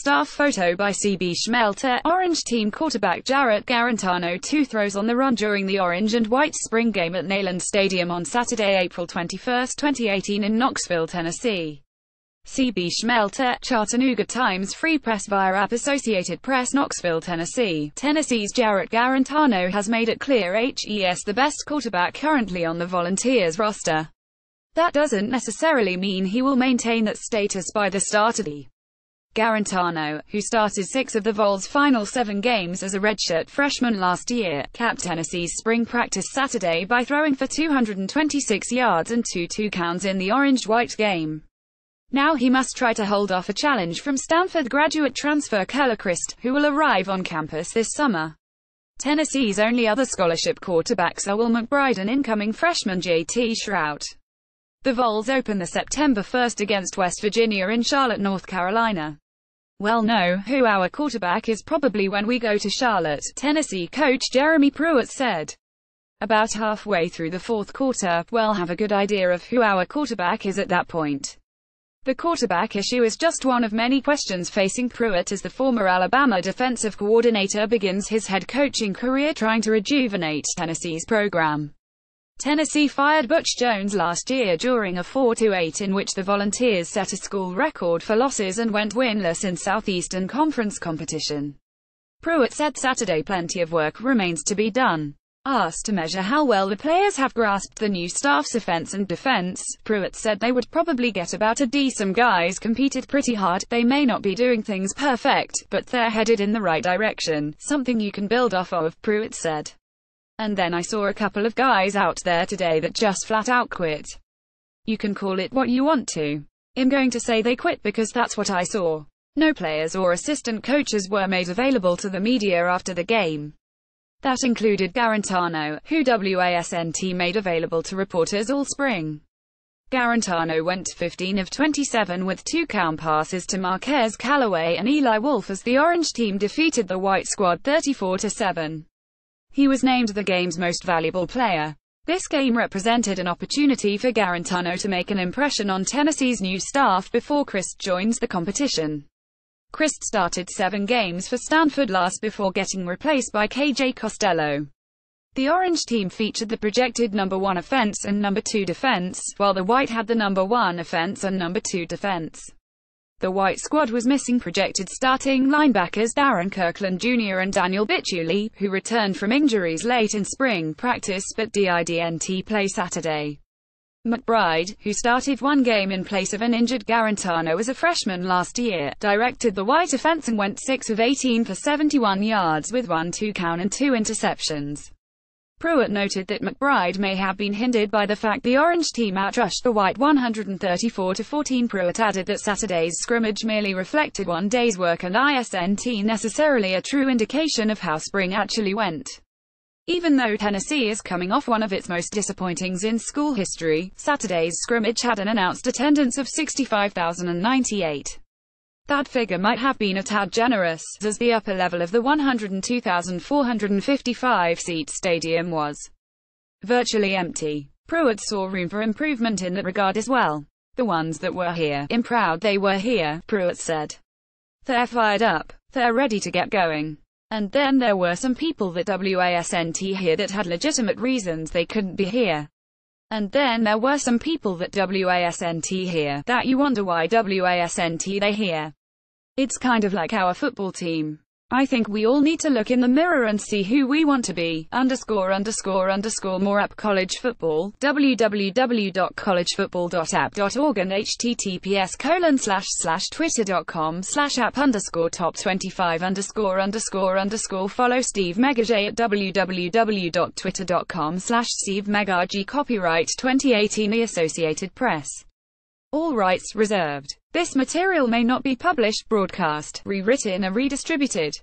staff photo by CB Schmelter. Orange team quarterback Jarrett Guarantano 2 throws on the run during the Orange and White spring game at Neyland Stadium on Saturday, April 21, 2018 in Knoxville, Tennessee. CB Schmelter, Chattanooga Times Free Press via app. Associated Press, Knoxville, Tennessee. Tennessee's Jarrett Guarantano has made it clear he's the best quarterback currently on the Volunteers roster. That doesn't necessarily mean he will maintain that status by the start of the Guarantano, who started 6 of the Vols' final 7 games as a redshirt freshman last year, capped Tennessee's spring practice Saturday by throwing for 226 yards and 2 touchdowns in the Orange-White game. Now he must try to hold off a challenge from Stanford graduate transfer Keller Christ, who will arrive on campus this summer. Tennessee's only other scholarship quarterbacks are Will McBride and incoming freshman J.T. Shrout. The Vols open the September 1st against West Virginia in Charlotte, North Carolina. "We'll know who our quarterback is probably when we go to Charlotte," Tennessee coach Jeremy Pruitt said. "About halfway through the fourth quarter, we'll have a good idea of who our quarterback is at that point." The quarterback issue is just one of many questions facing Pruitt as the former Alabama defensive coordinator begins his head coaching career trying to rejuvenate Tennessee's program. Tennessee fired Butch Jones last year during a 4-8 in which the Volunteers set a school record for losses and went winless in Southeastern Conference competition. Pruitt said Saturday plenty of work remains to be done. Asked to measure how well the players have grasped the new staff's offense and defense, Pruitt said they would probably get about a D. Some guys competed pretty hard, they may not be doing things perfect, but they're headed in the right direction, something you can build off of, Pruitt said. And then I saw a couple of guys out there today that just flat out quit. You can call it what you want to. I'm going to say they quit because that's what I saw. No players or assistant coaches were made available to the media after the game. That included Guarantano, who WASNT made available to reporters all spring. Guarantano went 15 of 27 with 2 count passes to Marquez Callaway and Eli Wolf as the Orange team defeated the White squad 34-7. He was named the game's most valuable player. This game represented an opportunity for Guarantano to make an impression on Tennessee's new staff before Christ joins the competition. Christ started 7 games for Stanford last before getting replaced by KJ Costello. The Orange team featured the projected number 1 offense and number 2 defense, while the White had the number 1 offense and number 2 defense. The White squad was missing projected starting linebackers Darren Kirkland Jr. and Daniel Bituli, who returned from injuries late in spring practice but didn't play Saturday. McBride, who started 1 game in place of an injured Guarantano as a freshman last year, directed the White offense and went 6 of 18 for 71 yards with 1 touchdown and 2 interceptions. Pruitt noted that McBride may have been hindered by the fact the Orange team outrushed the White 134-14. Pruitt added that Saturday's scrimmage merely reflected 1 day's work and isn't necessarily a true indication of how spring actually went. Even though Tennessee is coming off one of its most disappointings in school history, Saturday's scrimmage had an announced attendance of 65,098. That figure might have been a tad generous, as the upper level of the 102,455-seat stadium was virtually empty. Pruitt saw room for improvement in that regard as well. "The ones that were here, I'm proud they were here," Pruitt said. "They're fired up. They're ready to get going. And then there were some people that wasn't here that had legitimate reasons they couldn't be here. And then there were some people that wasn't here that you wonder why wasn't they here. It's kind of like our football team. I think we all need to look in the mirror and see who we want to be, ____ more app college football, www.collegefootball.app.org and https://twitter.com/app_top25_____ follow Steve Megaj at www.twitter.com/Steve Megaj. Copyright 2018 The Associated Press. All rights reserved. This material may not be published, broadcast, rewritten or redistributed.